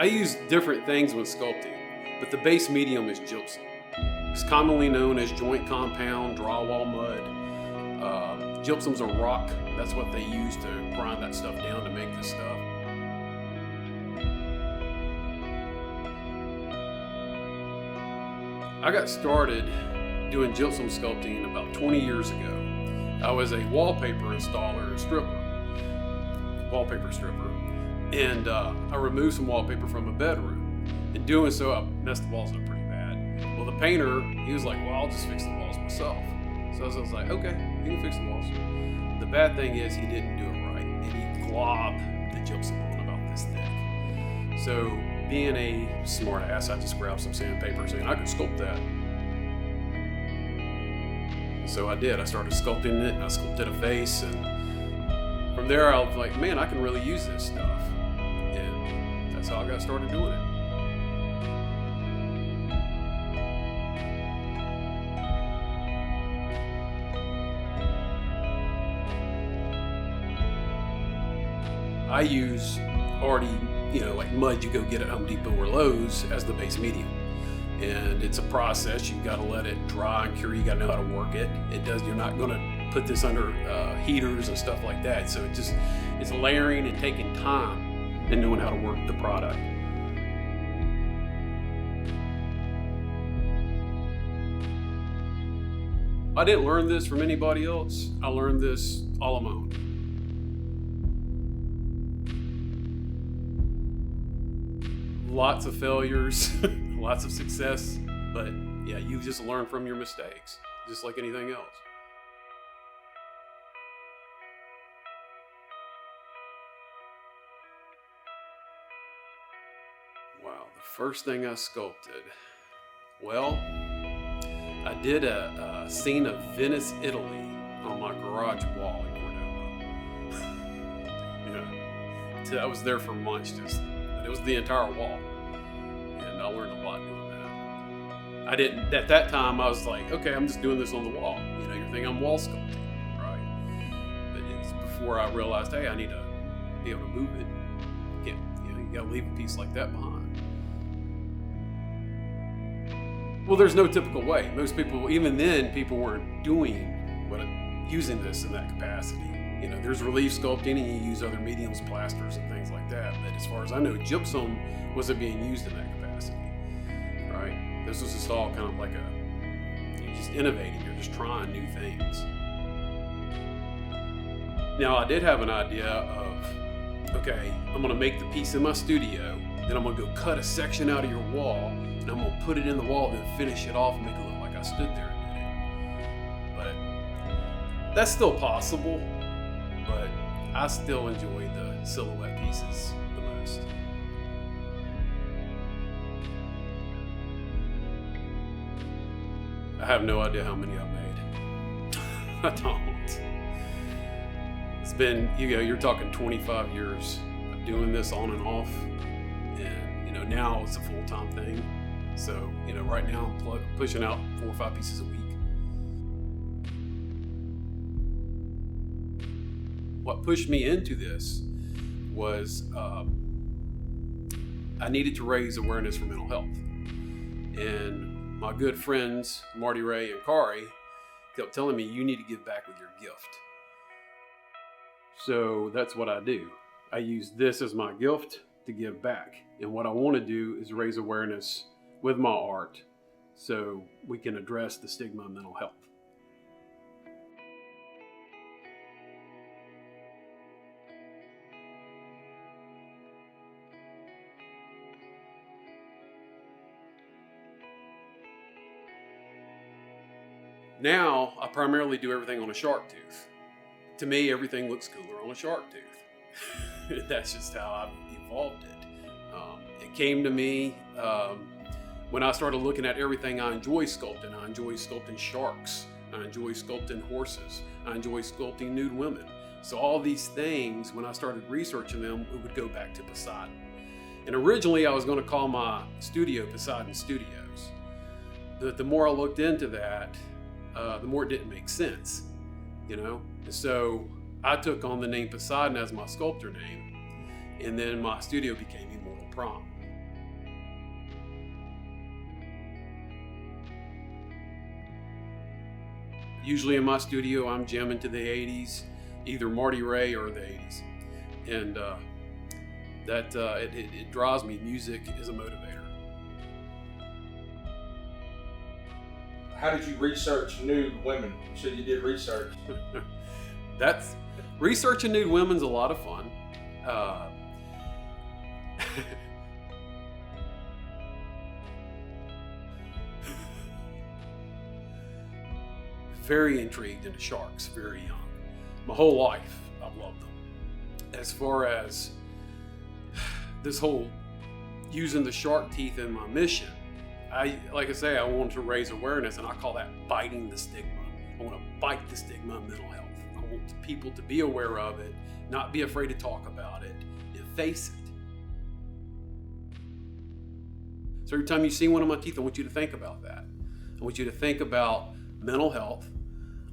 I use different things when sculpting, but the base medium is gypsum. It's commonly known as joint compound, drywall mud. Gypsum's a rock. That's what they use to grind that stuff down to make this stuff. I got started doing gypsum sculpting about 20 years ago. I was a wallpaper installer and wallpaper stripper, and I removed some wallpaper from a bedroom. In doing so, I messed the walls up pretty bad. Well, the painter, he was like, well, I'll just fix the walls myself. So I was like, okay, you can fix the walls. The bad thing is he didn't do it right, and he globbed the gypsum on about this thick. So being a smart ass, I just grabbed some sandpaper saying I could sculpt that. So I did. I started sculpting it, and I sculpted a face, and from there I was like, man, I can really use this stuff. And that's how I got started doing it. I use already, like mud you go get at Home Depot or Lowe's as the base medium. And it's a process. You've got to let it dry and cure. You got to know how to work it. You're not going to put this under heaters and stuff like that. So it's layering and taking time and knowing how to work the product. I didn't learn this from anybody else. I learned this all on my own. Lots of failures, lots of success, but yeah, you just learn from your mistakes, just like anything else. Wow, the first thing I sculpted, well, I did a scene of Venice, Italy on my garage wall in Cordova. I was there for months, it was the entire wall, and I learned a lot doing that. At that time, I was like, okay, I'm just doing this on the wall. You're thinking I'm wall sculpting, right? But it's before I realized, hey, I need to be able to move it. You gotta leave a piece like that behind. Well, there's no typical way. Most people, even then, people weren't using this in that capacity. There's relief sculpting, and you use other mediums, plasters, and things like that. But as far as I know, gypsum wasn't being used in that capacity, right? This was just all kind of like you're just innovating. You're just trying new things. Now, I did have an idea of, okay, I'm going to make the piece in my studio, then I'm going to go cut a section out of your wall, and I'm going to put it in the wall, then finish it off and make it look like I stood there and did it. But that's still possible. But I still enjoy the silhouette pieces the most. I have no idea how many I've made. I don't. It's been, you're talking 25 years of doing this on and off. And, now it's a full-time thing. So, right now I'm pushing out 4 or 5 pieces a week. What pushed me into this was I needed to raise awareness for mental health. And my good friends, Marty Ray and Kari, kept telling me, you need to give back with your gift. So that's what I do. I use this as my gift to give back. And what I want to do is raise awareness with my art so we can address the stigma of mental health. Now, I primarily do everything on a shark tooth. To me, everything looks cooler on a shark tooth. That's just how I've evolved it. It came to me when I started looking at everything I enjoy sculpting. I enjoy sculpting sharks. I enjoy sculpting horses. I enjoy sculpting nude women. So all these things, when I started researching them, it would go back to Poseidon. And originally, I was going to call my studio Poseidon Studios. But the more I looked into that, the more it didn't make sense, So I took on the name Poseidon as my sculptor name, and then my studio became Immortal Prom. Usually in my studio, I'm jamming to the 80s, either Marty Ray or the 80s. And it draws me. Music is a motivator. How did you research nude women? You said you did research. That's researching nude women's a lot of fun. Very intrigued into sharks, very young. My whole life, I've loved them. As far as this whole using the shark teeth in my mission, like I say, I want to raise awareness, and I call that biting the stigma. I want to bite the stigma of mental health. I want people to be aware of it, not be afraid to talk about it, and face it. So every time you see one of my teeth, I want you to think about that. I want you to think about mental health.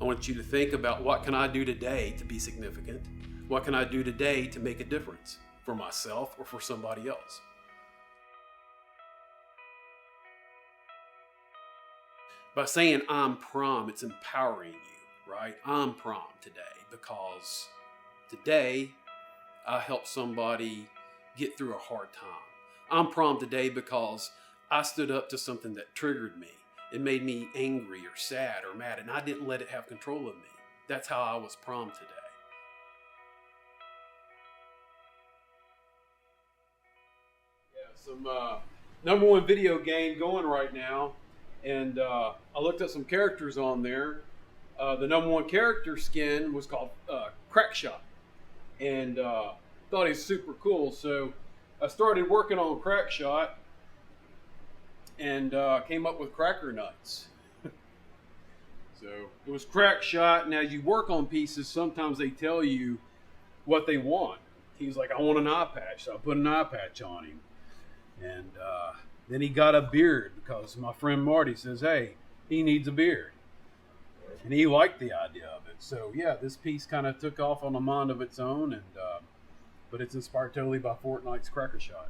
I want you to think about, what can I do today to be significant? What can I do today to make a difference for myself or for somebody else? By saying I'm prom, it's empowering you, right? I'm prom today because today I helped somebody get through a hard time. I'm prom today because I stood up to something that triggered me. It made me angry or sad or mad, and I didn't let it have control of me. That's how I was prom today. Yeah, some #1 video game going right now, and I looked at some characters on there. The #1 character skin was called Crackshot, and thought he was super cool. So I started working on Crackshot, and came up with Cracker Nuts. So it was Crackshot, and as you work on pieces, sometimes they tell you what they want. He's like, I want an eye patch, so I put an eye patch on him. And then he got a beard because my friend Marty says, hey, he needs a beard. And he liked the idea of it. So yeah, this piece kind of took off on a mind of its own, and but it's inspired totally by Fortnite's Cracker Shot.